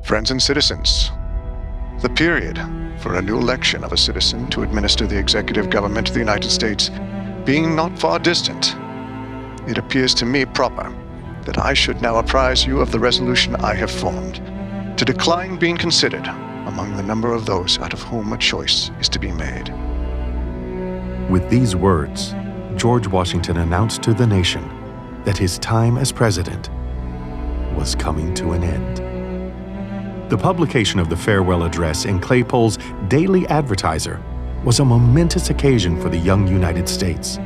Friends and citizens, the period for a new election of a citizen to administer the executive government of the United States being not far distant, it appears to me proper that I should now apprise you of the resolution I have formed to decline being considered among the number of those out of whom a choice is to be made. With these words, George Washington announced to the nation that his time as president was coming to an end. The publication of the farewell address in Claypole's Daily Advertiser was a momentous occasion for the young United States.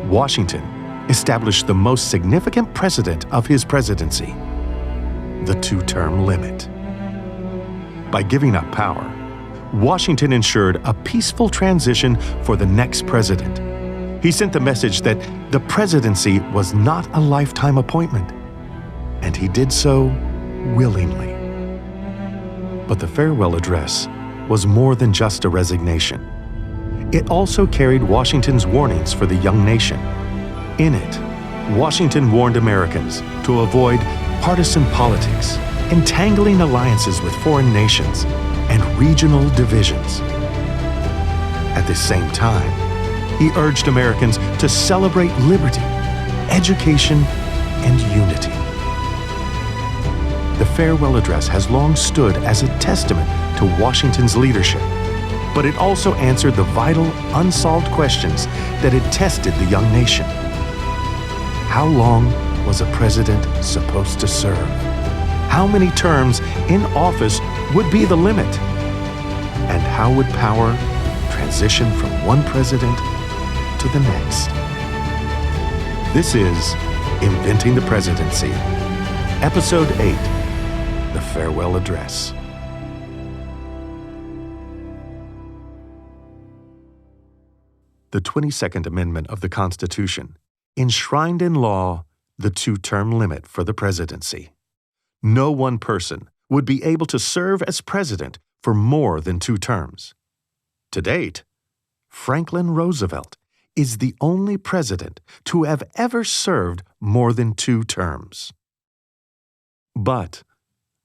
Washington established the most significant precedent of his presidency, the two-term limit. By giving up power, Washington ensured a peaceful transition for the next president. He sent the message that the presidency was not a lifetime appointment, and he did so willingly. But the farewell address was more than just a resignation. It also carried Washington's warnings for the young nation. In it, Washington warned Americans to avoid partisan politics, entangling alliances with foreign nations, and regional divisions. At the same time, he urged Americans to celebrate liberty, education, and unity. The farewell address has long stood as a testament to Washington's leadership, but it also answered the vital, unsolved questions that had tested the young nation. How long was a president supposed to serve? How many terms in office would be the limit? And how would power transition from one president to the next? This is Inventing the Presidency, Episode 8, The Farewell Address. The 22nd Amendment of the Constitution enshrined in law the two-term limit for the presidency. No one person would be able to serve as president for more than 2 terms. To date, Franklin Roosevelt is the only president to have ever served more than 2 terms. But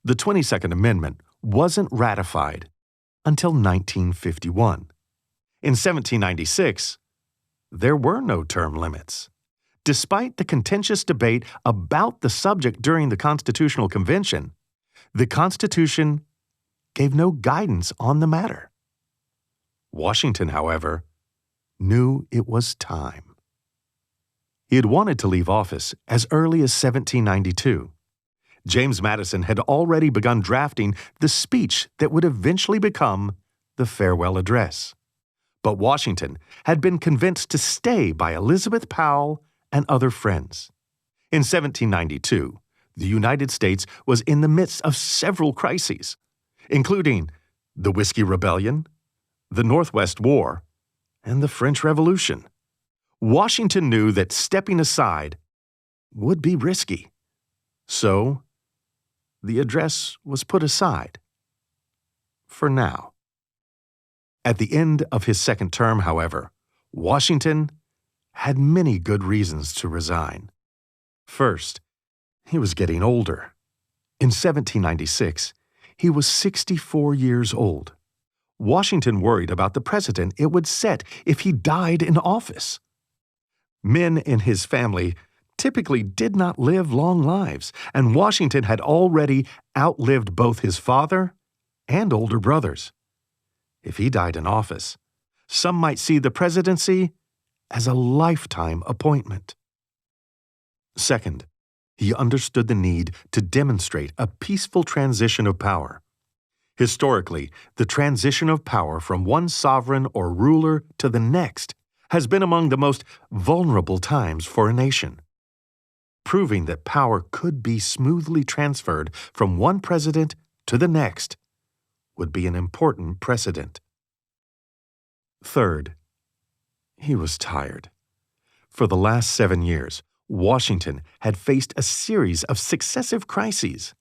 the 22nd Amendment wasn't ratified until 1951. In 1796, there were no term limits. Despite the contentious debate about the subject during the Constitutional Convention, the Constitution gave no guidance on the matter. Washington, however, knew it was time. He had wanted to leave office as early as 1792. James Madison had already begun drafting the speech that would eventually become the farewell address. But Washington had been convinced to stay by Elizabeth Powell and other friends. In 1792, the United States was in the midst of several crises, including the Whiskey Rebellion, the Northwest War, and the French Revolution. Washington knew that stepping aside would be risky. So, the address was put aside. For now. At the end of his second term, however, Washington had many good reasons to resign. First, he was getting older. In 1796, he was 64 years old. Washington worried about the precedent it would set if he died in office. Men in his family typically did not live long lives, and Washington had already outlived both his father and older brothers. If he died in office, some might see the presidency as a lifetime appointment. Second, he understood the need to demonstrate a peaceful transition of power. Historically, the transition of power from one sovereign or ruler to the next has been among the most vulnerable times for a nation. Proving that power could be smoothly transferred from one president to the next would be an important precedent. Third, he was tired. For the last 7 years, Washington had faced a series of successive crises.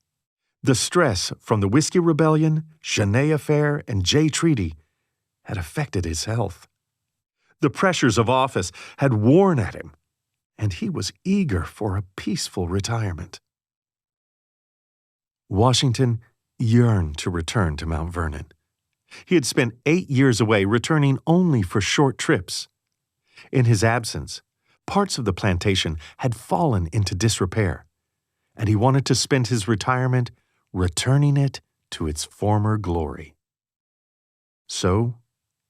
The stress from the Whiskey Rebellion, Genet Affair, and Jay Treaty had affected his health. The pressures of office had worn at him, and he was eager for a peaceful retirement. Washington yearned to return to Mount Vernon. He had spent 8 years away, returning only for short trips. In his absence, parts of the plantation had fallen into disrepair, and he wanted to spend his retirement returning it to its former glory. So,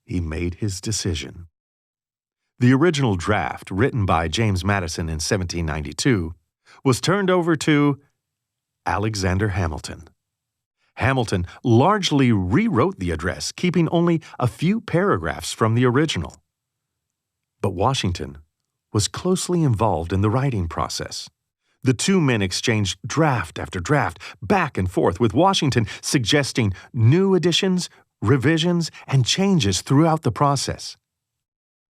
he made his decision. The original draft, written by James Madison in 1792, was turned over to Alexander Hamilton. Hamilton largely rewrote the address, keeping only a few paragraphs from the original. But Washington was closely involved in the writing process. The two men exchanged draft after draft, back and forth, with Washington suggesting new additions, revisions, and changes throughout the process.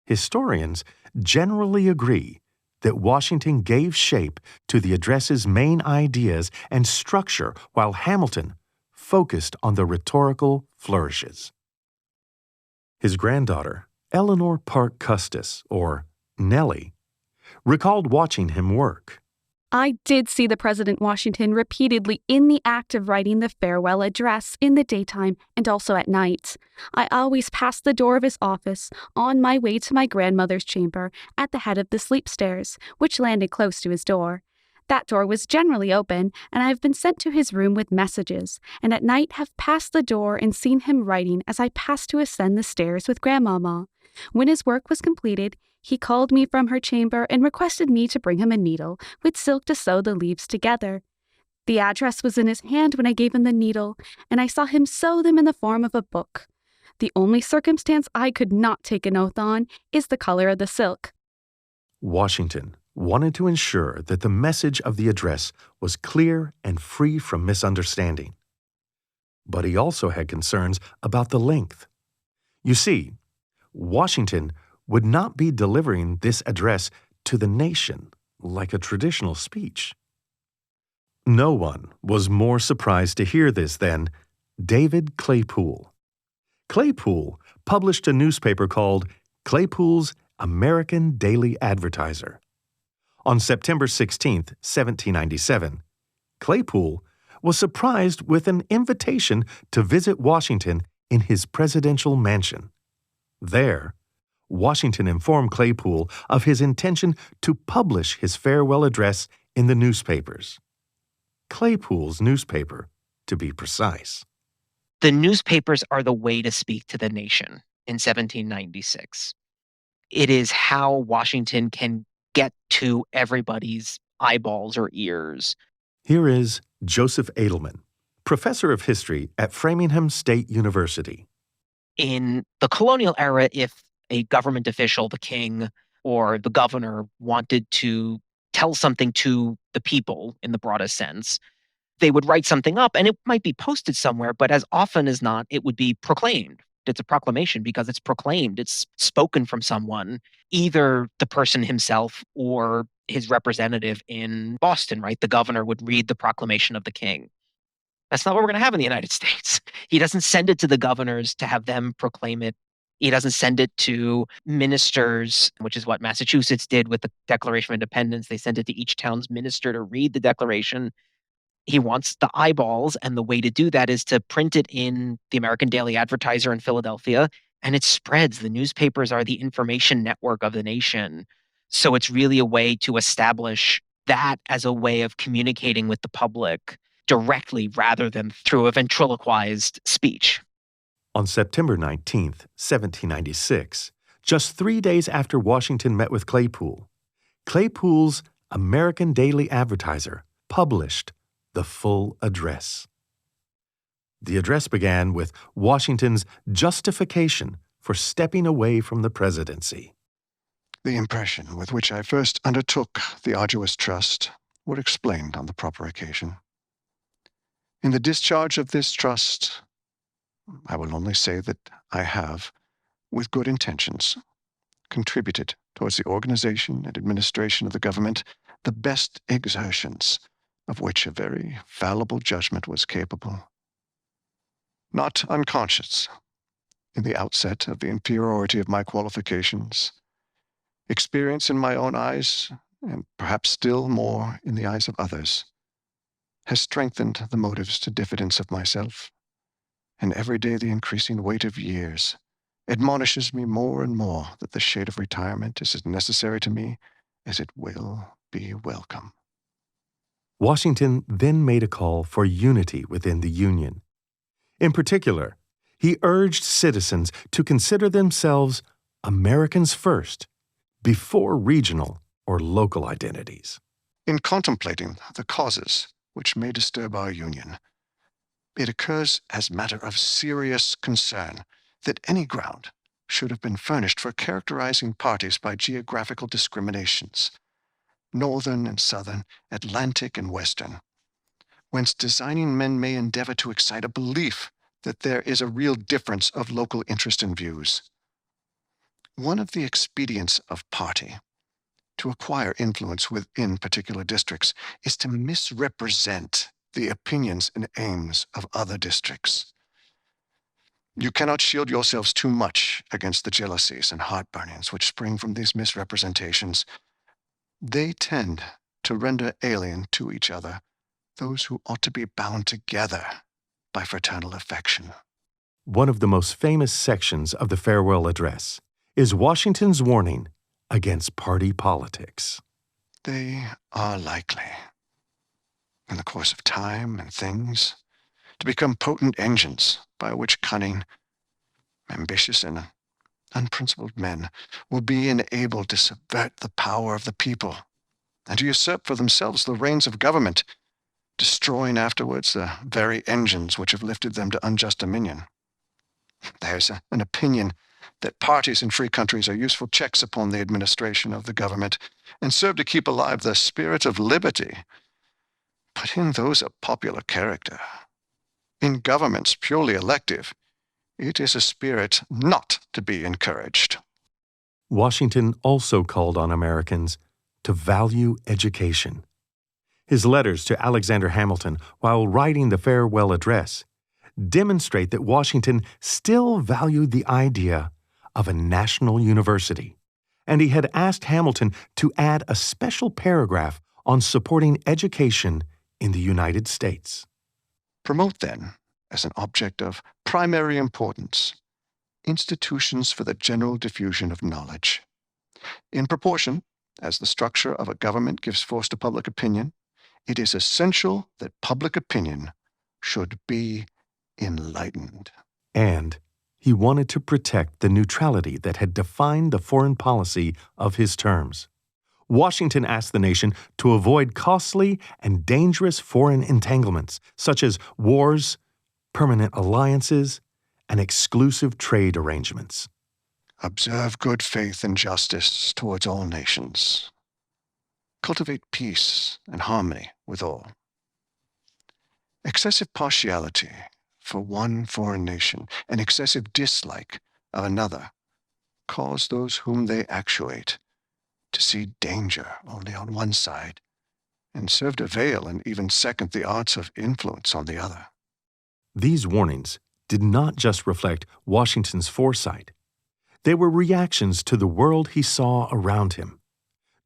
Historians generally agree that Washington gave shape to the address's main ideas and structure, while Hamilton focused on the rhetorical flourishes. His granddaughter, Eleanor Parke Custis, or Nellie, recalled watching him work. I did see the President Washington repeatedly in the act of writing the farewell address in the daytime and also at night. I always passed the door of his office on my way to my grandmother's chamber at the head of the sleep stairs, which landed close to his door. That door was generally open, and I have been sent to his room with messages, and at night have passed the door and seen him writing as I passed to ascend the stairs with Grandmama. When his work was completed, he called me from her chamber and requested me to bring him a needle with silk to sew the leaves together. The address was in his hand when I gave him the needle, and I saw him sew them in the form of a book. The only circumstance I could not take an oath on is the color of the silk. Washington wanted to ensure that the message of the address was clear and free from misunderstanding. But he also had concerns about the length. You see, Washington would not be delivering this address to the nation like a traditional speech. No one was more surprised to hear this than David Claypool. Claypool published a newspaper called Claypool's American Daily Advertiser. On September 16, 1797, Claypool was surprised with an invitation to visit Washington in his presidential mansion. There, Washington informed Claypool of his intention to publish his farewell address in the newspapers. Claypool's newspaper, to be precise. The newspapers are the way to speak to the nation in 1796. It is how Washington can get to everybody's eyeballs or ears. Here is Joseph Edelman, professor of history at Framingham State University. In the colonial era, if a government official, the king or the governor, wanted to tell something to the people in the broadest sense, they would write something up and it might be posted somewhere, but as often as not, it would be proclaimed. It's a proclamation because it's proclaimed. It's spoken from someone, either the person himself or his representative in Boston, right? The governor would read the proclamation of the king. That's not what we're going to have in the United States. He doesn't send it to the governors to have them proclaim it. He doesn't send it to ministers, which is what Massachusetts did with the Declaration of Independence. They sent it to each town's minister to read the Declaration. He wants the eyeballs, and the way to do that is to print it in the American Daily Advertiser in Philadelphia, and it spreads. The newspapers are the information network of the nation. So it's really a way to establish that as a way of communicating with the public directly rather than through a ventriloquized speech. On September 19, 1796, just 3 days after Washington met with Claypool, Claypool's American Daily Advertiser published the full address. The address began with Washington's justification for stepping away from the presidency. The impression with which I first undertook the arduous trust were explained on the proper occasion. In the discharge of this trust, I will only say that I have, with good intentions, contributed towards the organization and administration of the government the best exertions of which a very fallible judgment was capable. Not unconscious, in the outset, of the inferiority of my qualifications, experience in my own eyes, and perhaps still more in the eyes of others, has strengthened the motives to diffidence of myself, and every day the increasing weight of years admonishes me more and more that the shade of retirement is as necessary to me as it will be welcome. Washington then made a call for unity within the Union. In particular, he urged citizens to consider themselves Americans first, before regional or local identities. In contemplating the causes which may disturb our Union, it occurs as matter of serious concern that any ground should have been furnished for characterizing parties by geographical discriminations, northern and southern, Atlantic and western, whence designing men may endeavor to excite a belief that there is a real difference of local interest and views. One of the expedients of party to acquire influence within particular districts is to misrepresent the opinions and aims of other districts. You cannot shield yourselves too much against the jealousies and heartburnings which spring from these misrepresentations. They tend to render alien to each other those who ought to be bound together by fraternal affection. One of the most famous sections of the farewell address is Washington's warning against party politics. They are likely, in the course of time and things, to become potent engines by which cunning, ambitious, and unprincipled men will be enabled to subvert the power of the people and to usurp for themselves the reins of government, destroying afterwards the very engines which have lifted them to unjust dominion. There's an opinion that parties in free countries are useful checks upon the administration of the government and serve to keep alive the spirit of liberty. But in those of popular character, in governments purely elective, it is a spirit not to be encouraged. Washington also called on Americans to value education. His letters to Alexander Hamilton while writing the farewell address demonstrate that Washington still valued the idea of a national university, and he had asked Hamilton to add a special paragraph on supporting education in the United States. Promote, then, as an object of primary importance, institutions for the general diffusion of knowledge. In proportion as the structure of a government gives force to public opinion, it is essential that public opinion should be enlightened. And he wanted to protect the neutrality that had defined the foreign policy of his terms. Washington asked the nation to avoid costly and dangerous foreign entanglements, such as wars, permanent alliances, and exclusive trade arrangements. Observe good faith and justice towards all nations. Cultivate peace and harmony with all. Excessive partiality for one foreign nation and excessive dislike of another cause those whom they actuate to see danger only on one side and serve to veil and even second the arts of influence on the other. These warnings did not just reflect Washington's foresight. They were reactions to the world he saw around him.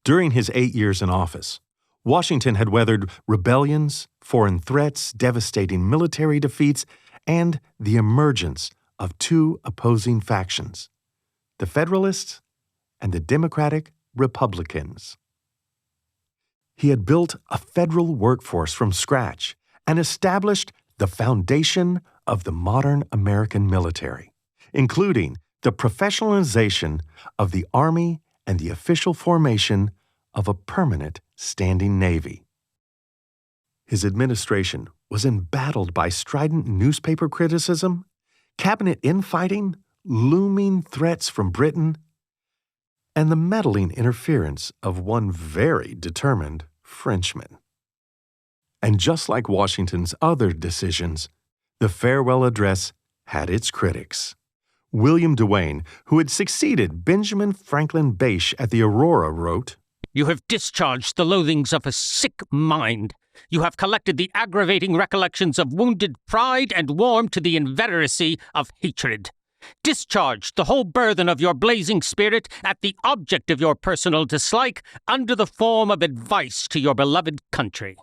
During his 8 years in office, Washington had weathered rebellions, foreign threats, devastating military defeats, and the emergence of two opposing factions, the Federalists and the Democratic Republicans. He had built a federal workforce from scratch and established the foundation of the modern American military, including the professionalization of the Army and the official formation of a permanent standing Navy. His administration was embattled by strident newspaper criticism, cabinet infighting, looming threats from Britain, and the meddling interference of one very determined Frenchman. And just like Washington's other decisions, the farewell address had its critics. William Duane, who had succeeded Benjamin Franklin Bache at the Aurora, wrote, "You have discharged the loathings of a sick mind. You have collected the aggravating recollections of wounded pride and warmed to the inveteracy of hatred. Discharged the whole burthen of your blazing spirit at the object of your personal dislike under the form of advice to your beloved country."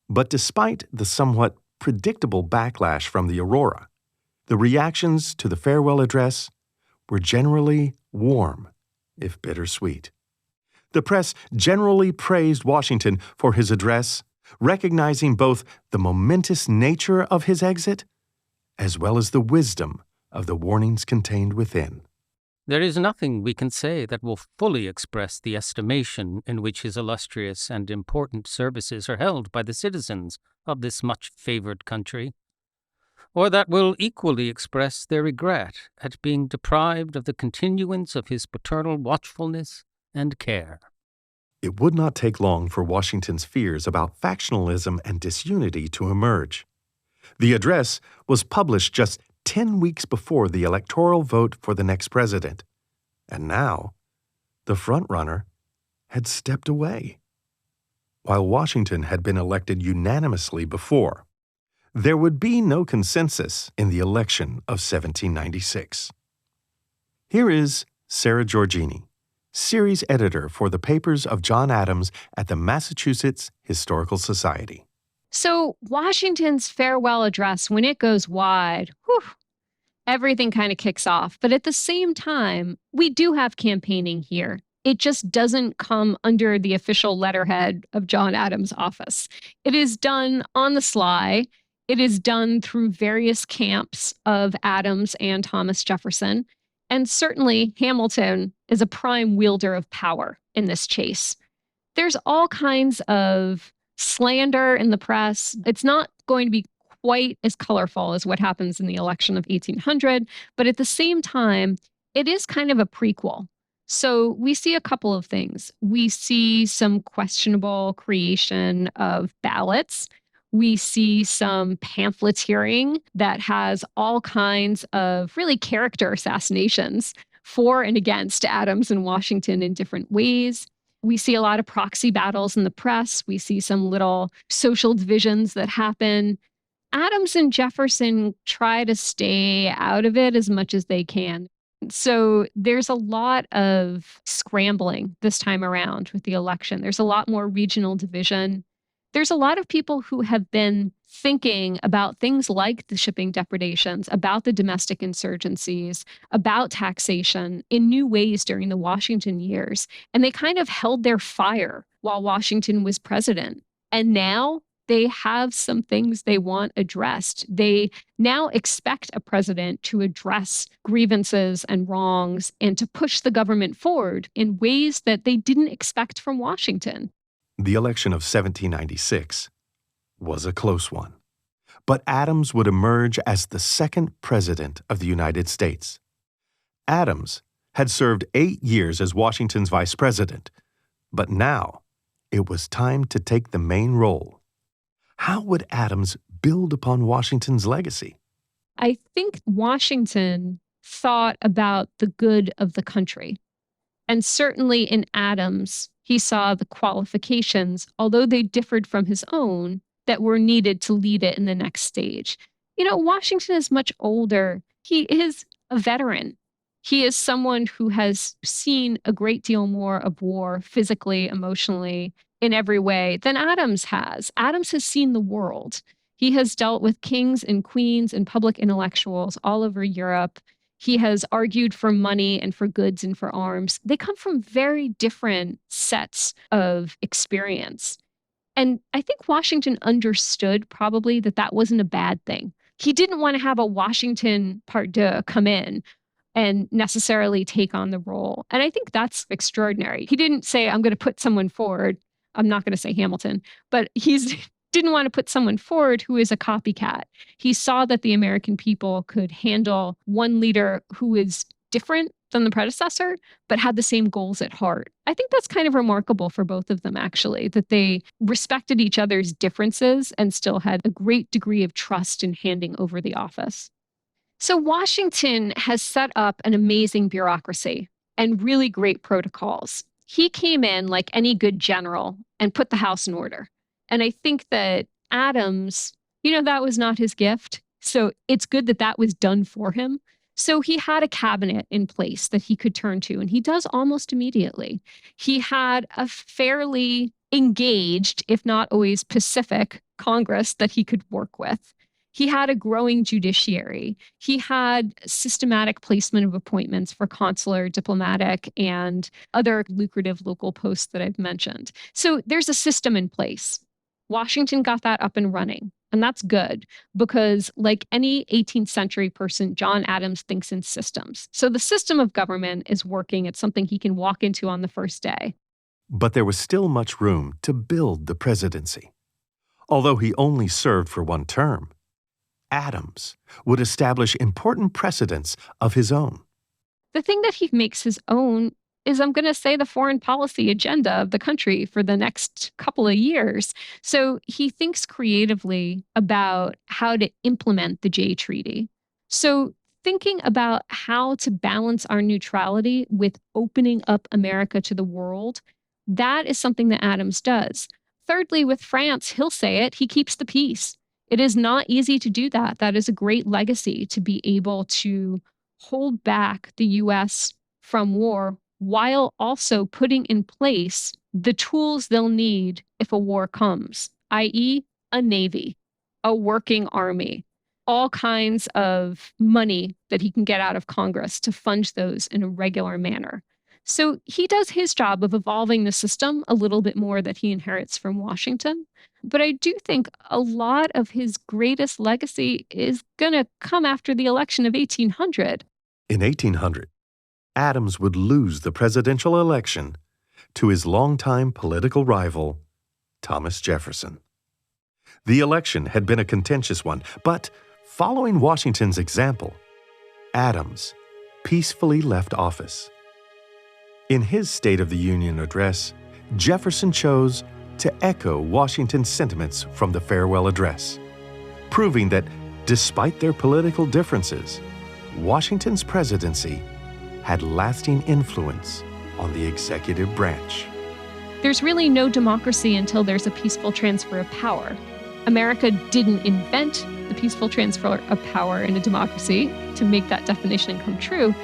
But despite the somewhat predictable backlash from the Aurora, the reactions to the farewell address were generally warm, if bittersweet. The press generally praised Washington for his address, recognizing both the momentous nature of his exit as well as the wisdom of the warnings contained within. There is nothing we can say that will fully express the estimation in which his illustrious and important services are held by the citizens of this much-favored country, or that will equally express their regret at being deprived of the continuance of his paternal watchfulness and care. It would not take long for Washington's fears about factionalism and disunity to emerge. The address was published just 10 weeks before the electoral vote for the next president, and now the frontrunner had stepped away. While Washington had been elected unanimously before, there would be no consensus in the election of 1796. Here is Sarah Georgini, series editor for the papers of John Adams at the Massachusetts Historical Society. So Washington's farewell address, when it goes wide, everything kind of kicks off. But at the same time, we do have campaigning here. It just doesn't come under the official letterhead of John Adams' office. It is done on the sly. It is done through various camps of Adams and Thomas Jefferson. And certainly Hamilton is a prime wielder of power in this chase. There's all kinds of slander in the press. It's not going to be quite as colorful as what happens in the election of 1800, but at the same time, it is kind of a prequel. So we see a couple of things. We see some questionable creation of ballots. We see some pamphleteering that has all kinds of really character assassinations for and against Adams and Washington in different ways. We see a lot of proxy battles in the press. We see some little social divisions that happen. Adams and Jefferson try to stay out of it as much as they can. So there's a lot of scrambling this time around with the election. There's a lot more regional division. There's a lot of people who have been thinking about things like the shipping depredations, about the domestic insurgencies, about taxation in new ways during the Washington years. And they kind of held their fire while Washington was president. And now they have some things they want addressed. They now expect a president to address grievances and wrongs and to push the government forward in ways that they didn't expect from Washington. The election of 1796 was a close one, but Adams would emerge as the second president of the United States. Adams had served 8 years as Washington's vice president, but now it was time to take the main role. How would Adams build upon Washington's legacy? I think Washington thought about the good of the country. And certainly in Adams, he saw the qualifications, although they differed from his own, that were needed to lead it in the next stage. You know, Washington is much older. He is a veteran. He is someone who has seen a great deal more of war physically, emotionally, in every way than Adams has. Adams has seen the world. He has dealt with kings and queens and public intellectuals all over Europe. He has argued for money and for goods and for arms. They come from very different sets of experience. And I think Washington understood probably that that wasn't a bad thing. He didn't want to have a Washington part deux come in and necessarily take on the role. And I think that's extraordinary. He didn't say, I'm going to put someone forward. I'm not going to say Hamilton, but didn't want to put someone forward who is a copycat. He saw that the American people could handle one leader who is different than the predecessor, but had the same goals at heart. I think that's kind of remarkable for both of them, actually, that they respected each other's differences and still had a great degree of trust in handing over the office. So Washington has set up an amazing bureaucracy and really great protocols. He came in like any good general and put the house in order. And I think that Adams, that was not his gift. So it's good that that was done for him. So he had a cabinet in place that he could turn to, and he does almost immediately. He had a fairly engaged, if not always pacific, Congress that he could work with. He had a growing judiciary. He had systematic placement of appointments for consular, diplomatic, and other lucrative local posts that I've mentioned. So there's a system in place. Washington got that up and running. And that's good because, like any 18th century person, John Adams thinks in systems. So the system of government is working. It's something he can walk into on the first day. But there was still much room to build the presidency. Although he only served for one term, Adams would establish important precedents of his own. The thing that he makes his own is, I'm going to say, the foreign policy agenda of the country for the next couple of years. So he thinks creatively about how to implement the Jay Treaty. So thinking about how to balance our neutrality with opening up America to the world, that is something that Adams does. Thirdly, with France, he'll say it, he keeps the peace. It is not easy to do that. That is a great legacy, to be able to hold back the US from war while also putting in place the tools they'll need if a war comes, i.e., a navy, a working army, all kinds of money that he can get out of Congress to fund those in a regular manner. So he does his job of evolving the system a little bit more that he inherits from Washington. But I do think a lot of his greatest legacy is going to come after the election of 1800. In 1800, Adams would lose the presidential election to his longtime political rival, Thomas Jefferson. The election had been a contentious one, but following Washington's example, Adams peacefully left office. In his State of the Union address, Jefferson chose to echo Washington's sentiments from the farewell address, proving that despite their political differences, Washington's presidency had lasting influence on the executive branch. There's really no democracy until there's a peaceful transfer of power. America didn't invent the peaceful transfer of power in a democracy to make that definition come true,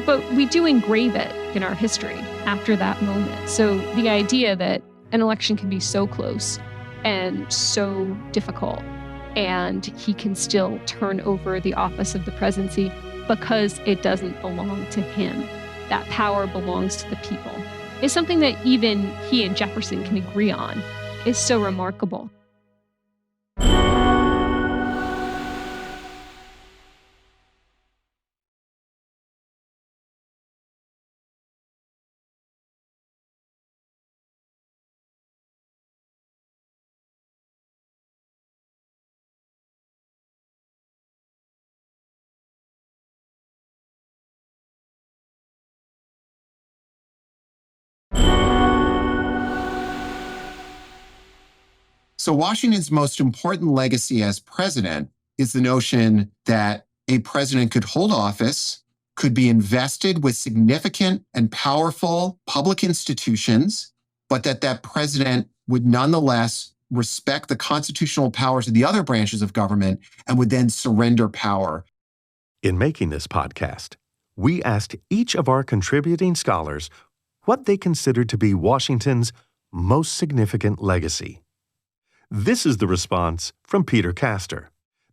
but we do engrave it in our history after that moment. So the idea that an election can be so close and so difficult, and he can still turn over the office of the presidency because it doesn't belong to him, that power belongs to the people, is something that even he and Jefferson can agree on, is so remarkable. So Washington's most important legacy as president is the notion that a president could hold office, could be invested with significant and powerful public institutions, but that president would nonetheless respect the constitutional powers of the other branches of government and would then surrender power. In making this podcast, we asked each of our contributing scholars what they considered to be Washington's most significant legacy. This is the response from Peter Kastor,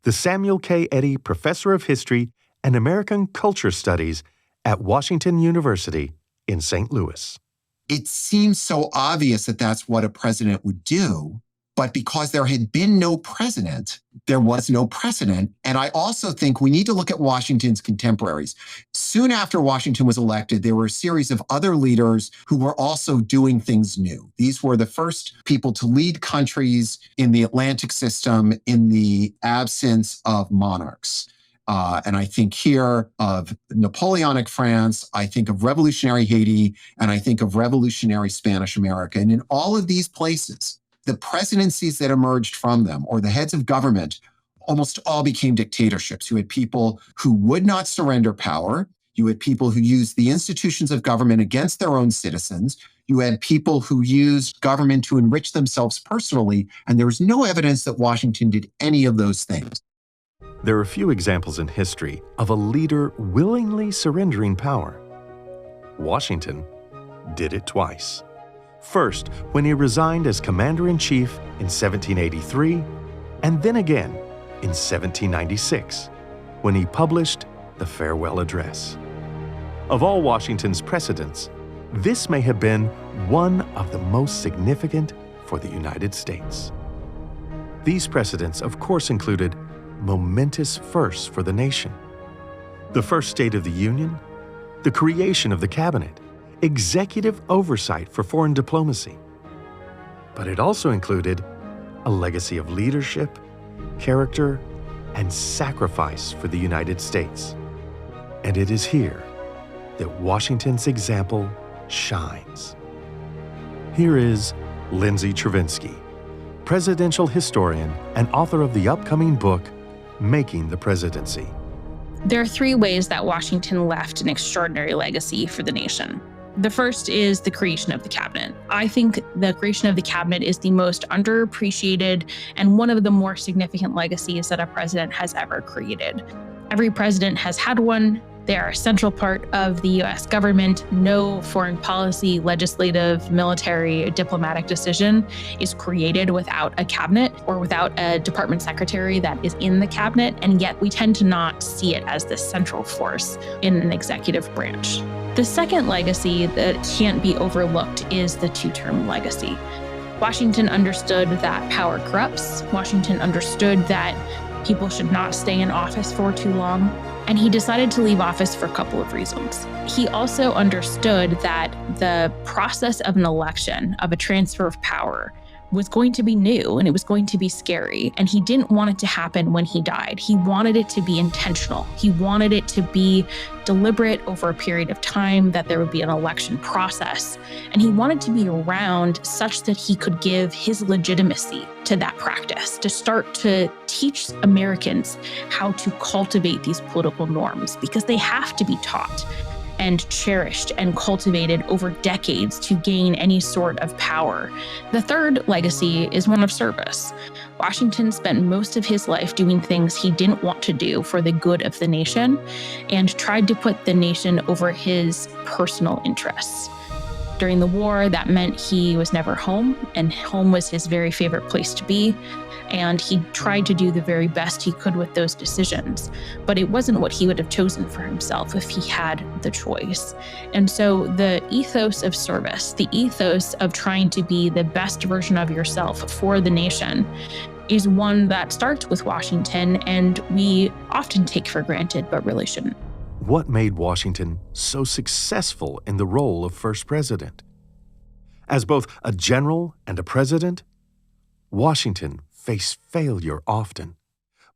the Samuel K. Eddy Professor of History and American Culture Studies at Washington University in St. Louis. It seems so obvious that that's what a president would do, but because there had been no president, there was no precedent. And I also think we need to look at Washington's contemporaries. Soon after Washington was elected, there were a series of other leaders who were also doing things new. These were the first people to lead countries in the Atlantic system in the absence of monarchs. And I think here of Napoleonic France, I think of revolutionary Haiti, and I think of revolutionary Spanish America. And in all of these places, the presidencies that emerged from them, or the heads of government, almost all became dictatorships. You had people who would not surrender power. You had people who used the institutions of government against their own citizens. You had people who used government to enrich themselves personally. And there was no evidence that Washington did any of those things. There are few examples in history of a leader willingly surrendering power. Washington did it twice. First, when he resigned as commander-in-chief in 1783, and then again in 1796, when he published the Farewell Address. Of all Washington's precedents, this may have been one of the most significant for the United States. These precedents, of course, included momentous firsts for the nation: the first State of the Union, the creation of the cabinet, executive oversight for foreign diplomacy. But it also included a legacy of leadership, character, and sacrifice for the United States. And it is here that Washington's example shines. Here is Lindsay Chervinsky, presidential historian and author of the upcoming book, Making the Presidency. There are three ways that Washington left an extraordinary legacy for the nation. The first is the creation of the cabinet. I think the creation of the cabinet is the most underappreciated and one of the more significant legacies that a president has ever created. Every president has had one. They are a central part of the U.S. government. No foreign policy, legislative, military, diplomatic decision is created without a cabinet or without a department secretary that is in the cabinet, and yet we tend to not see it as this central force in an executive branch. The second legacy that can't be overlooked is the two-term legacy. Washington understood that power corrupts. Washington understood that people should not stay in office for too long. And he decided to leave office for a couple of reasons. He also understood that the process of an election, of a transfer of power, was going to be new and it was going to be scary. And he didn't want it to happen when he died. He wanted it to be intentional. He wanted it to be deliberate over a period of time, that there would be an election process. And he wanted to be around such that he could give his legitimacy to that practice, to start to teach Americans how to cultivate these political norms, because they have to be taught and cherished and cultivated over decades to gain any sort of power. The third legacy is one of service. Washington spent most of his life doing things he didn't want to do for the good of the nation and tried to put the nation over his personal interests. During the war, that meant he was never home, and home was his very favorite place to be. And he tried to do the very best he could with those decisions. But it wasn't what he would have chosen for himself if he had the choice. And so the ethos of service, the ethos of trying to be the best version of yourself for the nation, is one that starts with Washington, and we often take for granted, but really shouldn't. What made Washington so successful in the role of first president? As both a general and a president, Washington faced failure often,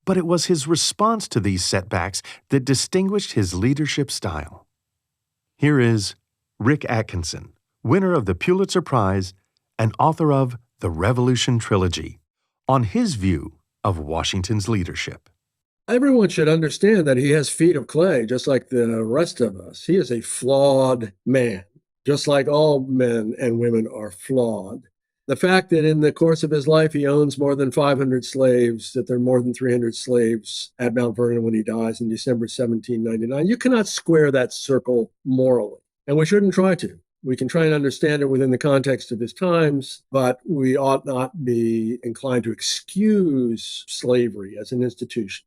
but it was his response to these setbacks that distinguished his leadership style. Here is Rick Atkinson, winner of the Pulitzer Prize and author of The Revolution Trilogy, on his view of Washington's leadership. Everyone should understand that he has feet of clay, just like the rest of us. He is a flawed man, just like all men and women are flawed. The fact that in the course of his life, he owns more than 500 slaves, that there are more than 300 slaves at Mount Vernon when he dies in December 1799, you cannot square that circle morally. And we shouldn't try to. We can try and understand it within the context of his times, but we ought not be inclined to excuse slavery as an institution.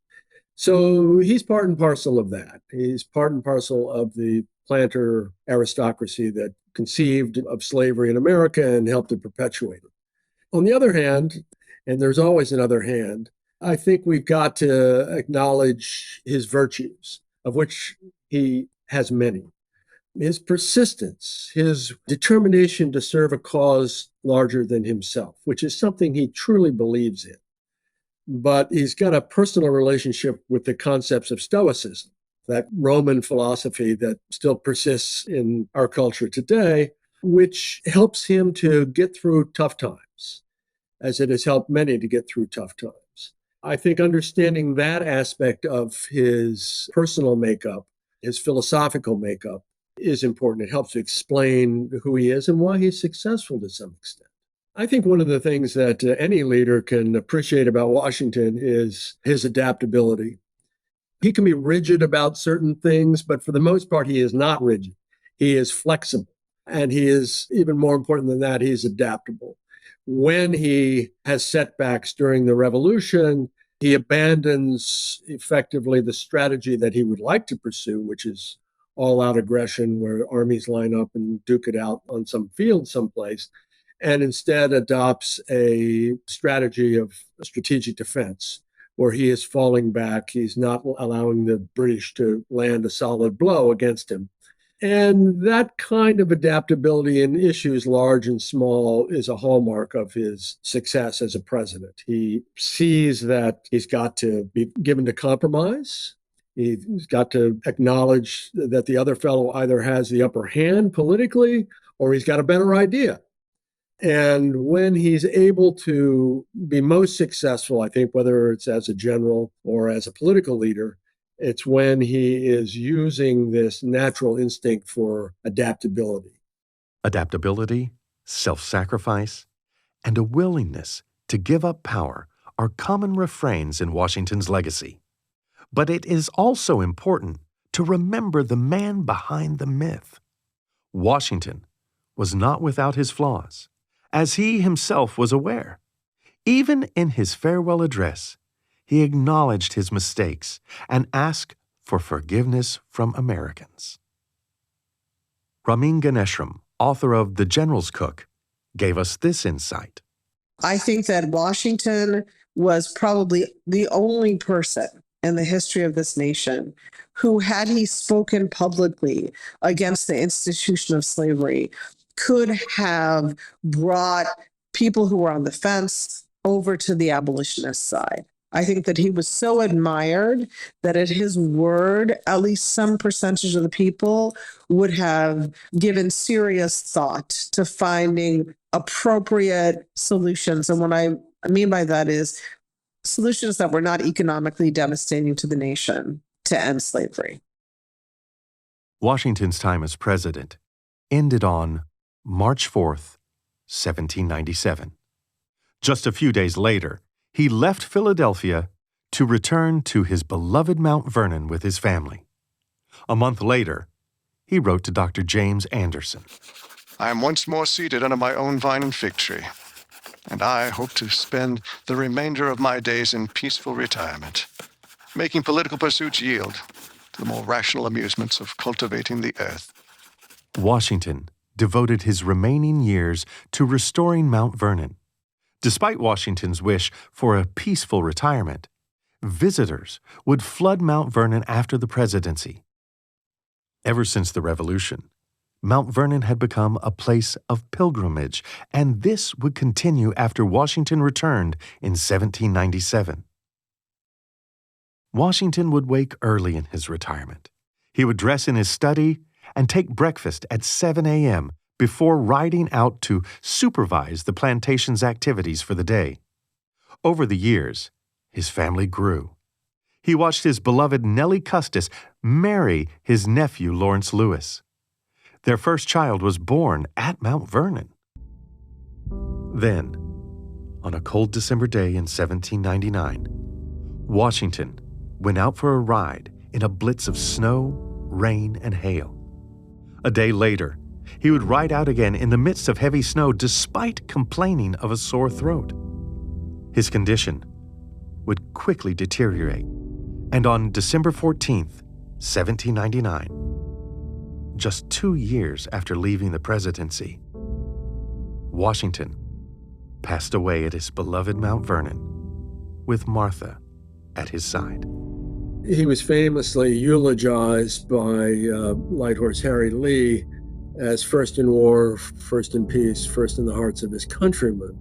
So he's part and parcel of that. He's part and parcel of the planter aristocracy that conceived of slavery in America and helped to perpetuate it. On the other hand, and there's always an other hand, I think we've got to acknowledge his virtues, of which he has many. His persistence, his determination to serve a cause larger than himself, which is something he truly believes in. But he's got a personal relationship with the concepts of Stoicism, that Roman philosophy that still persists in our culture today, which helps him to get through tough times, as it has helped many to get through tough times. I think understanding that aspect of his personal makeup, his philosophical makeup, is important. It helps to explain who he is and why he's successful to some extent. I think one of the things that any leader can appreciate about Washington is his adaptability. He can be rigid about certain things, but for the most part, he is not rigid. He is flexible. And he is, even more important than that, he's adaptable. When he has setbacks during the revolution, he abandons effectively the strategy that he would like to pursue, which is all-out aggression where armies line up and duke it out on some field someplace, and instead adopts a strategy of strategic defense, where he is falling back. He's not allowing the British to land a solid blow against him. And that kind of adaptability in issues large and small is a hallmark of his success as a president. He sees that he's got to be given to compromise. He's got to acknowledge that the other fellow either has the upper hand politically or he's got a better idea. And when he's able to be most successful, I think, whether it's as a general or as a political leader, it's when he is using this natural instinct for adaptability. Adaptability, self-sacrifice, and a willingness to give up power are common refrains in Washington's legacy. But it is also important to remember the man behind the myth. Washington was not without his flaws, as he himself was aware. Even in his farewell address, he acknowledged his mistakes and asked for forgiveness from Americans. Ramin Ganeshram, author of The General's Cook, gave us this insight. I think that Washington was probably the only person in the history of this nation who, had he spoken publicly against the institution of slavery, could have brought people who were on the fence over to the abolitionist side. I think that he was so admired that at his word, at least some percentage of the people would have given serious thought to finding appropriate solutions. And what I mean by that is solutions that were not economically devastating to the nation to end slavery. Washington's time as president ended on March 4th, 1797. Just a few days later, he left Philadelphia to return to his beloved Mount Vernon with his family. A month later, he wrote to Dr. James Anderson. I am once more seated under my own vine and fig tree, and I hope to spend the remainder of my days in peaceful retirement, making political pursuits yield to the more rational amusements of cultivating the earth. Washington devoted his remaining years to restoring Mount Vernon. Despite Washington's wish for a peaceful retirement, visitors would flood Mount Vernon after the presidency. Ever since the Revolution, Mount Vernon had become a place of pilgrimage, and this would continue after Washington returned in 1797. Washington would wake early in his retirement. He would dress in his study and take breakfast at 7 a.m. before riding out to supervise the plantation's activities for the day. Over the years, his family grew. He watched his beloved Nellie Custis marry his nephew Lawrence Lewis. Their first child was born at Mount Vernon. Then, on a cold December day in 1799, Washington went out for a ride in a blitz of snow, rain, and hail. A day later, he would ride out again in the midst of heavy snow despite complaining of a sore throat. His condition would quickly deteriorate, and on December 14th, 1799, just 2 years after leaving the presidency, Washington passed away at his beloved Mount Vernon with Martha at his side. He was famously eulogized by Light Horse Harry Lee as first in war, first in peace, first in the hearts of his countrymen.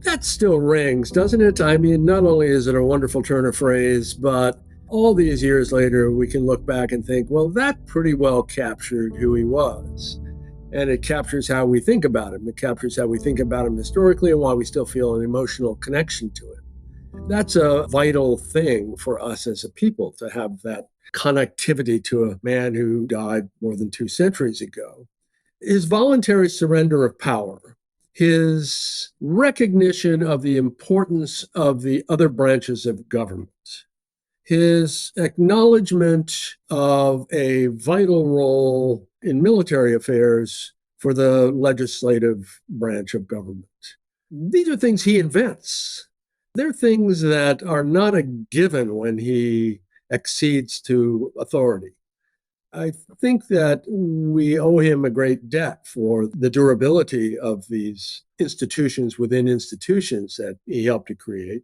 That still rings, doesn't it? I mean, not only is it a wonderful turn of phrase, but all these years later, we can look back and think, well, that pretty well captured who he was. And it captures how we think about him. It captures how we think about him historically and why we still feel an emotional connection to him. That's a vital thing for us as a people, to have that connectivity to a man who died more than 2 centuries ago. His voluntary surrender of power, his recognition of the importance of the other branches of government, his acknowledgement of a vital role in military affairs for the legislative branch of government. These are things he invents. They're things that are not a given when he accedes to authority. I think that we owe him a great debt for the durability of these institutions within institutions that he helped to create.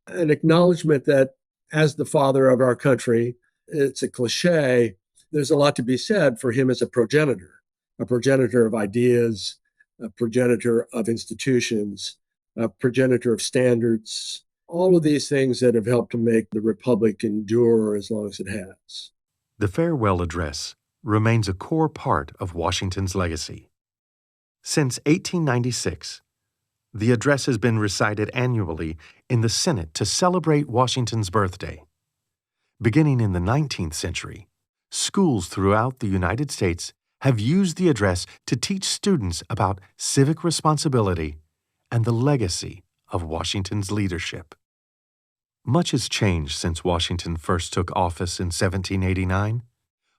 An acknowledgement that as the father of our country, it's a cliche, there's a lot to be said for him as a progenitor of ideas, a progenitor of institutions, a progenitor of standards, all of these things that have helped to make the Republic endure as long as it has. The farewell address remains a core part of Washington's legacy. Since 1896, the address has been recited annually in the Senate to celebrate Washington's birthday. Beginning in the 19th century, schools throughout the United States have used the address to teach students about civic responsibility and the legacy of Washington's leadership. Much has changed since Washington first took office in 1789,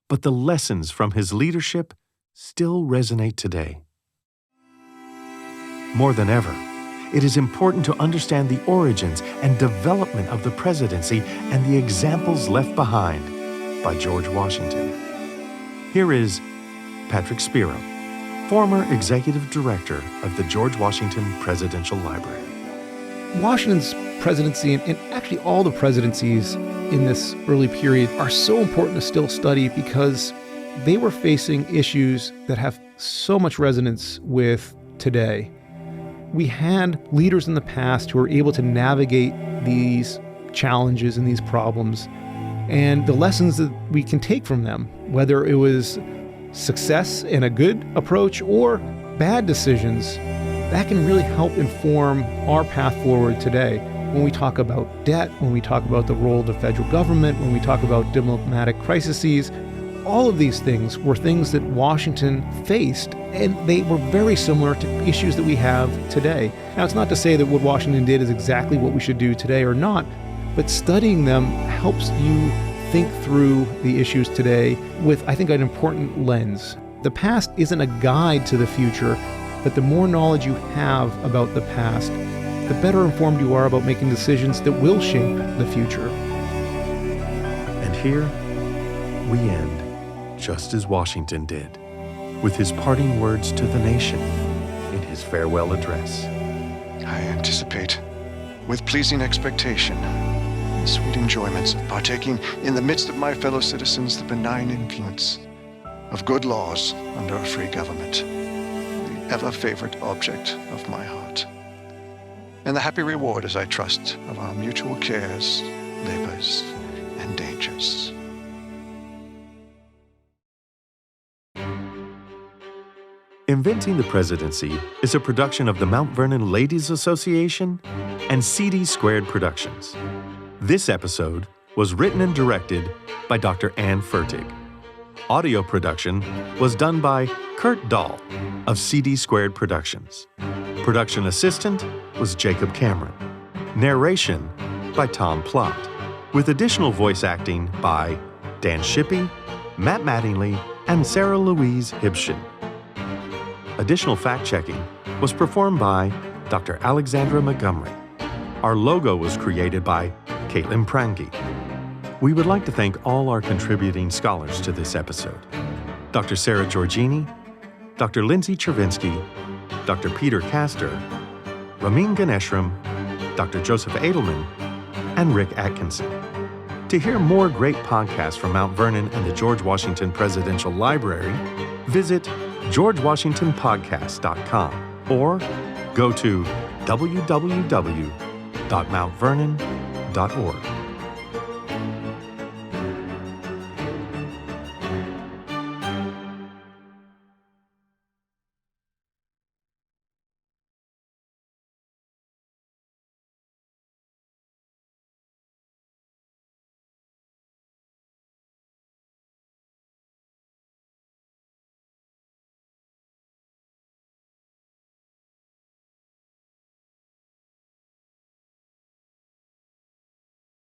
but the lessons from his leadership still resonate today. More than ever, it is important to understand the origins and development of the presidency and the examples left behind by George Washington. Here is Patrick Spiro, former executive director of the George Washington Presidential Library. Washington's presidency, and actually all the presidencies in this early period, are so important to still study because they were facing issues that have so much resonance with today. We had leaders in the past who were able to navigate these challenges and these problems, and the lessons that we can take from them, whether it was success and a good approach or bad decisions, that can really help inform our path forward today. When we talk about debt, when we talk about the role of the federal government, when we talk about diplomatic crises, all of these things were things that Washington faced, and they were very similar to issues that we have today. Now, it's not to say that what Washington did is exactly what we should do today or not, but studying them helps you think through the issues today with, I think, an important lens. The past isn't a guide to the future, but the more knowledge you have about the past, the better informed you are about making decisions that will shape the future. And here we end, just as Washington did, with his parting words to the nation in his farewell address. I anticipate, with pleasing expectation, the sweet enjoyments of partaking in the midst of my fellow citizens the benign influence of good laws under a free government, the ever-favorite object of my heart, and the happy reward, as I trust, of our mutual cares, labors, and dangers. Inventing the Presidency is a production of the Mount Vernon Ladies Association and CD Squared Productions. This episode was written and directed by Dr. Ann Fertig. Audio production was done by Kurt Dahl of CD Squared Productions. Production assistant was Jacob Cameron. Narration by Tom Plott, with additional voice acting by Dan Shippey, Matt Mattingly, and Sarah Louise Hibshin. Additional fact-checking was performed by Dr. Alexandra Montgomery. Our logo was created by Caitlin Prange. We would like to thank all our contributing scholars to this episode: Dr. Sarah Georgini, Dr. Lindsay Chervinsky, Dr. Peter Kastor, Ramin Ganeshram, Dr. Joseph Edelman, and Rick Atkinson. To hear more great podcasts from Mount Vernon and the George Washington Presidential Library, visit georgewashingtonpodcast.com or go to www.mountvernon.org.